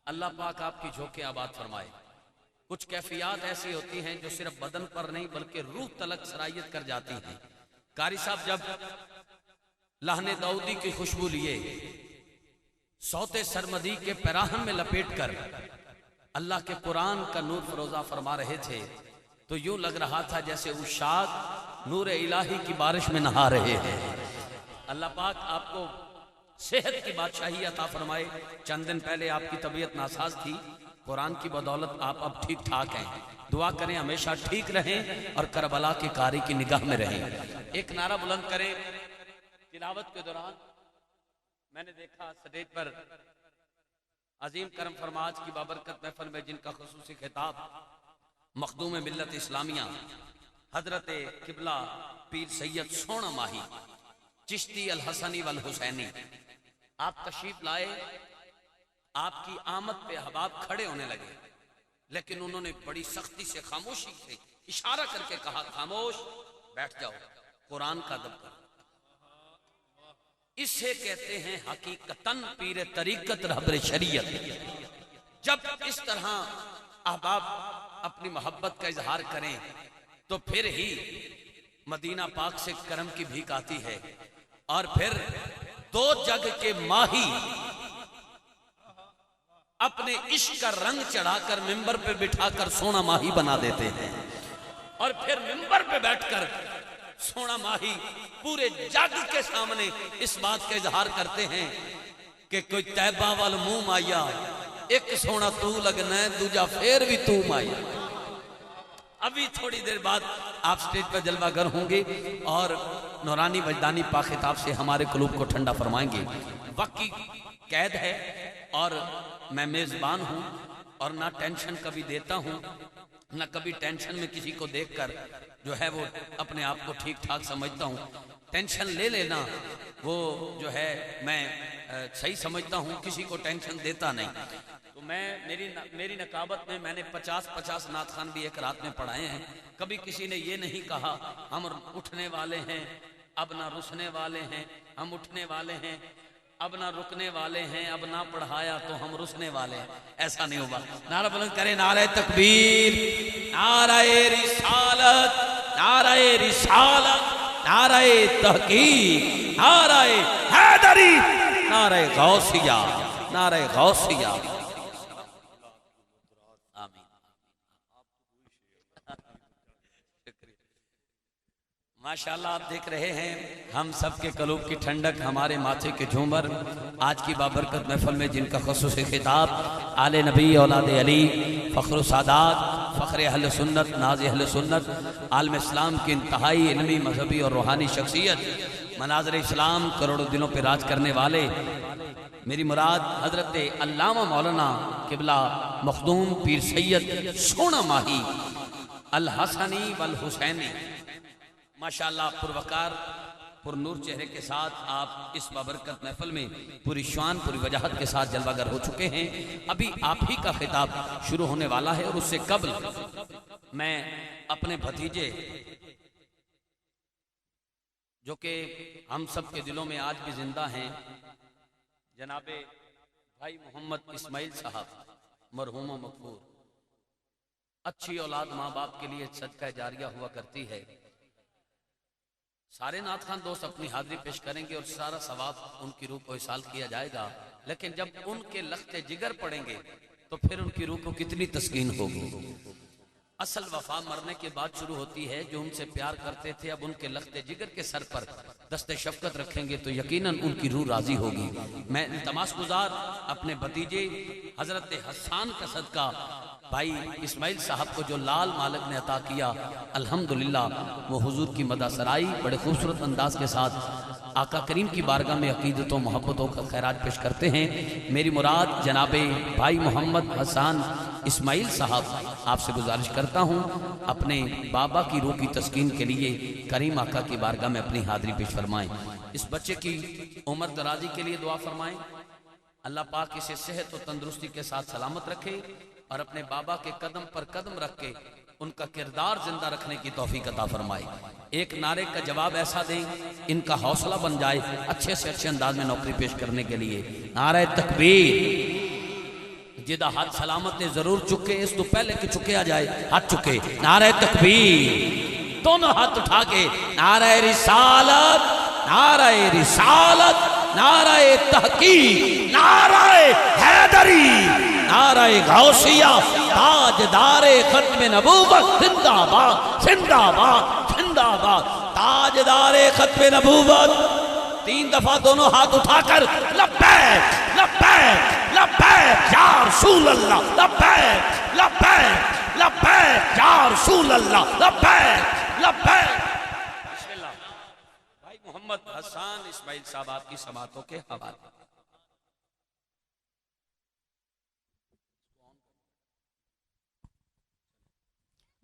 اللہ پاک آپ کی جھوکے آباد فرمائے۔ کچھ کیفیات ایسی ہوتی ہیں جو صرف بدن پر نہیں بلکہ روح تلک سرایت کر جاتی ہیں۔ قاری صاحب جب لہن داؤدی کی خوشبو لیے صوت سرمدی کے پیراہن میں لپیٹ کر اللہ کے قرآن کا نور فروزہ فرما رہے تھے تو یوں لگ رہا تھا جیسے عشاق نور الہی کی بارش میں نہا رہے ہیں۔ اللہ پاک آپ کو صحت کی بادشاہی عطا فرمائے۔ چند دن پہلے آپ کی طبیعت ناساز تھی، قرآن کی بدولت آپ اب ٹھیک ٹھاک ہیں۔ دعا کریں ہمیشہ ٹھیک رہیں اور کربلا کی قاری کی نگاہ میں رہیں۔ ایک نعرہ بلند کریں۔ تلاوت کے دوران میں نے دیکھا سٹیج پر عظیم کرم فرماج کی بابرکت محفل میں جن کا خصوصی خطاب مخدوم ملت اسلامیہ حضرت قبلہ پیر سید سونا ماہی چشتی الحسنی والحسینی آپ تشریف لائے۔ آپ کی آمد پہ احباب کھڑے ہونے لگے، لیکن انہوں نے بڑی سختی سے خاموشی سے اشارہ کر کے کہا خاموش بیٹھ جاؤ، قرآن کا ادب کرو۔ اسے کہتے ہیں حقیقتاً پیر طریقت رہبر شریعت۔ جب اس طرح احباب اپنی محبت کا اظہار کریں تو پھر ہی مدینہ پاک سے کرم کی بھیک آتی ہے، اور پھر دو جگ کے ماہی اپنے عشق کا رنگ چڑھا کر ممبر پہ بٹھا کر سونا ماہی بنا دیتے ہیں، اور پھر ممبر پہ بیٹھ کر سونا ماہی پورے جگ کے سامنے اس بات کا اظہار کرتے ہیں کہ کوئی طیبہ وال منہ مایا، ایک سونا تو لگنا ہے دوجا پھر بھی تو مایا۔ ابھی تھوڑی دیر بعد آپ سٹیج پر جلوہ گر ہوں گے اور نورانی وجدانی پاک خطاب سے ہمارے قلوب کو ٹھنڈا فرمائیں گے۔ وقت کی قید ہے اور میں میزبان ہوں، اور نہ ٹینشن کبھی دیتا ہوں نہ کبھی ٹینشن میں کسی کو دیکھ کر جو ہے وہ اپنے آپ کو ٹھیک ٹھاک سمجھتا ہوں۔ ٹینشن لے لینا وہ جو ہے میں صحیح سمجھتا ہوں، کسی کو ٹینشن دیتا نہیں۔ تو میری نقابت میں نے 50 نعت خوان بھی ایک رات میں پڑھائے ہیں۔ کبھی کسی نے یہ نہیں کہا ہم اٹھنے والے ہیں اب نہ رسنے والے ہیں، ہم اٹھنے والے ہیں اب نہ رکنے والے ہیں، اب نہ پڑھایا تو ہم رسنے والے ہیں، ایسا نہیں ہوگا۔ نعرہ بلند کریں، نعرہ تکبیر، نعرہ رسالت، نعرہ رسالت، نعرہ تحقیق، نعرہ حیدری، نعرہ غوثیہ، نعرہ غوثیہ۔ ماشاءاللہ آپ دیکھ رہے ہیں ہم سب کے قلوب کی ٹھنڈک، ہمارے ماتھے کے جھومر، آج کی بابرکت محفل میں جن کا خصوصی خطاب آل نبی اولاد علی فخر و سادات فخر اہل سنت ناز اہل سنت عالم اسلام کی انتہائی علمی مذہبی اور روحانی شخصیت، مناظر اسلام کروڑوں دلوں پہ راج کرنے والے، میری مراد حضرت علامہ مولانا قبلہ مخدوم پیر سید سونا ماہی الحسنی والحسینی، ماشاءاللہ پروقار پر نور چہرے کے ساتھ آپ اس بابرکت محفل میں پوری شان پوری وجاہت کے ساتھ جلوہ گر ہو چکے ہیں۔ ابھی آپ ہی کا خطاب شروع ہونے والا ہے، اور اس سے قبل میں اپنے بھتیجے جو کہ ہم سب کے دلوں میں آج بھی زندہ ہیں، جناب بھائی محمد اسماعیل صاحب مرحوم و مغفور، اچھی اولاد ماں باپ کے لیے صدقہ جاریہ ہوا کرتی ہے۔ سارے نعت خوان دوست اپنی حاضری پیش کریں گے اور سارا ثواب ان کی روح کو احسال کیا جائے گا، لیکن جب ان کے لخت جگر پڑیں گے تو پھر ان کی روح کو کتنی تسکین ہوگی۔ اصل وفا مرنے کے بعد شروع ہوتی ہے۔ جو ان سے پیار کرتے تھے اب ان کے لخت جگر کے سر پر دست شفقت رکھیں گے تو یقیناً ان کی روح راضی ہوگی۔ میں التماس گزار اپنے بھتیجے حضرت حسان کا صدقہ بھائی اسماعیل صاحب کو جو لال مالک نے عطا کیا، الحمدللہ وہ حضور کی مدح سرائی بڑے خوبصورت انداز کے ساتھ آقا کریم کی بارگاہ میں عقیدت و محبتوں کا خیرات پیش کرتے ہیں۔ میری مراد جناب بھائی محمد حسان اسماعیل صاحب، آپ سے گزارش کرتا ہوں اپنے بابا کی روح کی تسکین کے لیے کریم آقا کی بارگاہ میں اپنی حاضری پیش فرمائیں۔ اس بچے کی عمر درازی کے لیے دعا فرمائیں، اللہ پاک اسے صحت و تندرستی کے ساتھ سلامت رکھے اور اپنے بابا کے قدم پر قدم رکھ کے ان کا کردار زندہ رکھنے کی توفیق عطا فرمائے۔ ایک نعرے کا جواب ایسا دیں ان کا حوصلہ بن جائے اچھے سے اچھے انداز میں نوکری پیش کرنے کے لیے۔ نعرہ تکبیر، جدا ہاتھ سلامت نے ضرور چکے اس تو پہلے کہ چکے آ جائے ہاتھ چکے نعرہ تکبیر دونوں ہاتھ اٹھا کے نعرہ رسالت نعرہ رسالت نعرہ تحقیق نعرہ حیدری نعرہ غوثیہ تاجدار ختم نبوت زندہ باد زندہ باد زندہ باد تاجدار ختم نبوت 3 دفعہ دونوں ہاتھ اٹھا کر لبیک لبیک لبیک یا رسول اللہ لبیک لبیک لبیک یا رسول اللہ لبیک لبیک بسم اللہ بھائی محمد حسان اسماعیل صاحب آپ کی سماعتوں کے حوالے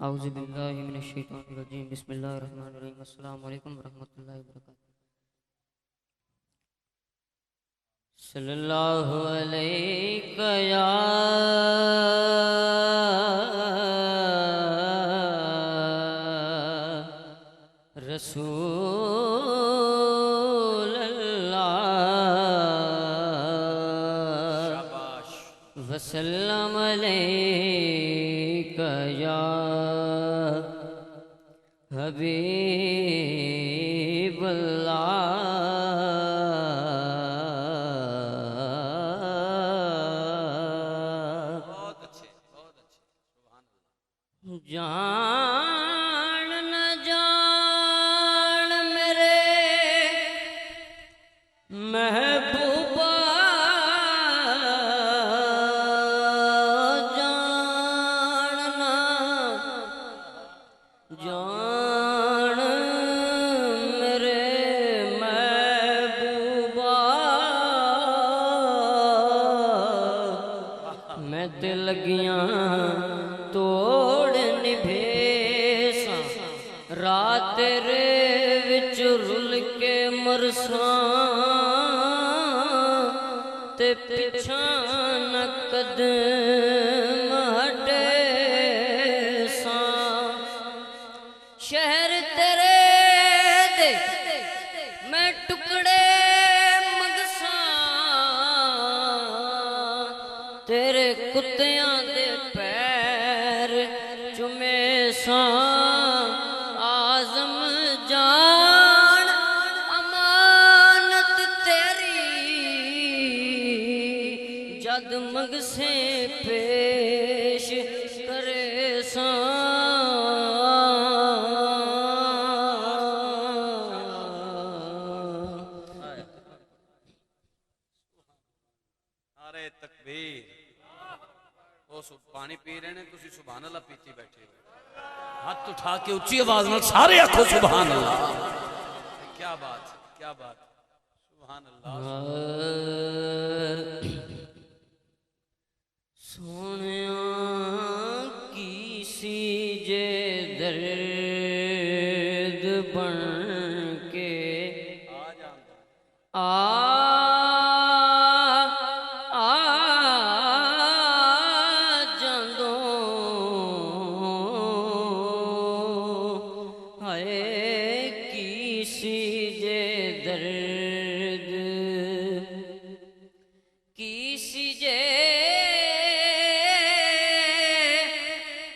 اعوذ باللہ من الشیطان الرجیم بسم اللہ الرحمن الرحیم السلام علیکم ورحمۃ اللہ وبرکاتہ صلی اللہ علیہ یا رسول اللہ وسلم علیک یا حبیب اللہ جان نہ جان میرے محبوبہ جان نہ جان میرے محبوبہ میں تے لگیاں رات تیرے وچ رل کے مرساں تے پچھاں نہ قدم ہٹے ساں شہر تیرے دے میں ٹکڑے مگساں تیرے کتیاں دے پیر چومے ساں مگ سے پیش کرے نعرہ تکبیر وہ پانی پی رہے ہیں تسی سبحان اللہ پیتی بیٹھے ہاتھ اٹھا کے اچھی آواز میں سارے آنکھوں سبحان اللہ کیا بات کیا بات سبحان اللہ سونیاں کسی جے درد بن کے جاندوں ہائے کسی جے درد کسی جے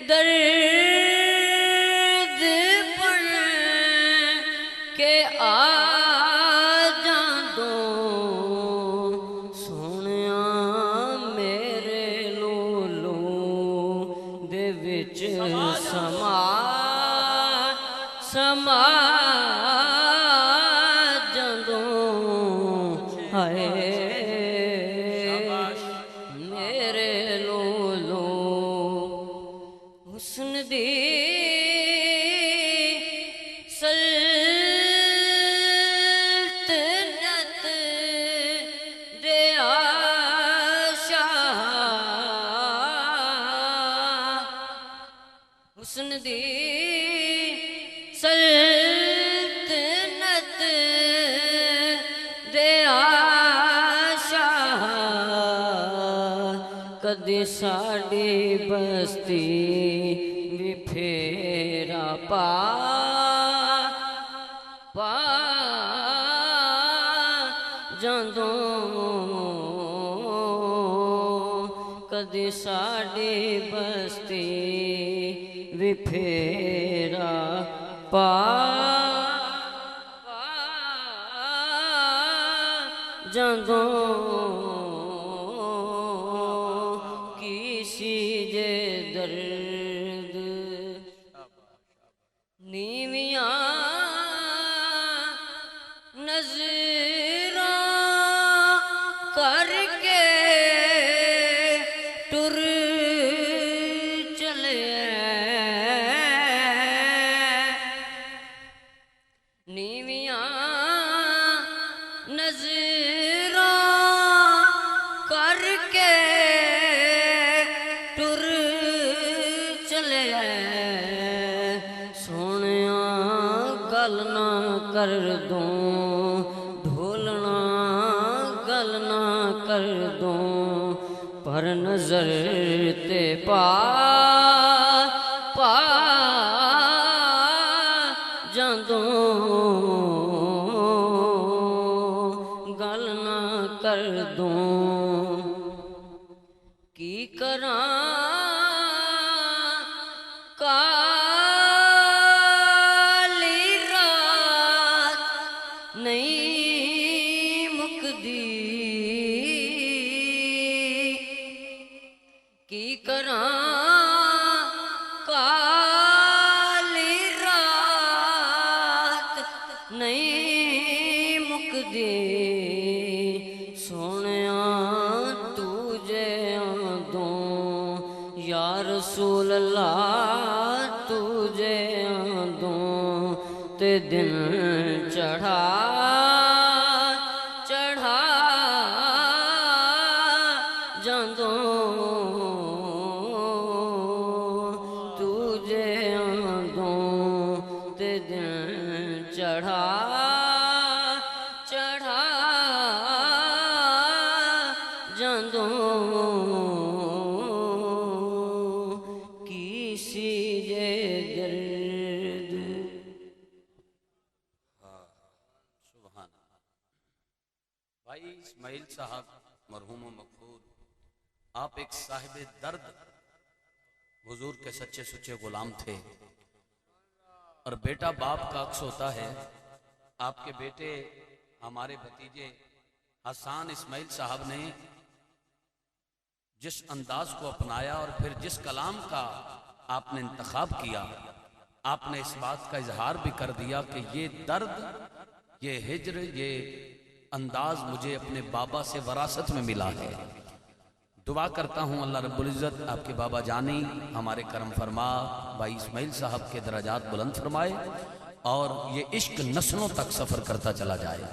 درد بن کے جاندوں سونیاں میرے لولو دے وچ سما جاندوں ہائے میرے لولو حسن دی سلطنت دے آشا حسن دی سلطنت دے آشا کدی ساڑی بستی بھی پھیرا پا جاندوں کدی ساڈی بستی وی پھیرا پا جاندوں کسی دے درد نیویاں نظراں کر کے ٹر چلے نیویاں نظراں کر کے ٹر چلے سونیاں گل نہ کر دوں ڈھولنا گل نہ کر دوں پر نظر تے پا جاندوں گل نہ کر دوں کی کراں کالی رات نہیں مکدی کی کراں کالی رات نہیں مکدی سونیاں تجھے آندوں یا رسول اللہ تجھے آندوں تے دن چڑھا جاندوں تجھے آندوں تے دن چڑھا جاندوں کسی دے درد سبحان اللہ۔ بھائی اسماعیل صاحب مرحوم و مغفور، آپ ایک صاحب درد حضور کے سچے سچے غلام تھے، اور بیٹا باپ کا عکس ہوتا ہے۔ آپ کے بیٹے ہمارے بھتیجے حسان اسماعیل صاحب نے جس انداز کو اپنایا اور پھر جس کلام کا آپ نے انتخاب کیا، آپ نے اس بات کا اظہار بھی کر دیا کہ یہ درد، یہ ہجر، یہ انداز مجھے اپنے بابا سے وراثت میں ملا ہے۔ دعا کرتا ہوں اللہ رب العزت آپ کے بابا جانی ہمارے کرم فرما، بھائی اسماعیل صاحب کے درجات بلند فرمائے، اور یہ عشق نسلوں تک سفر کرتا چلا جائے۔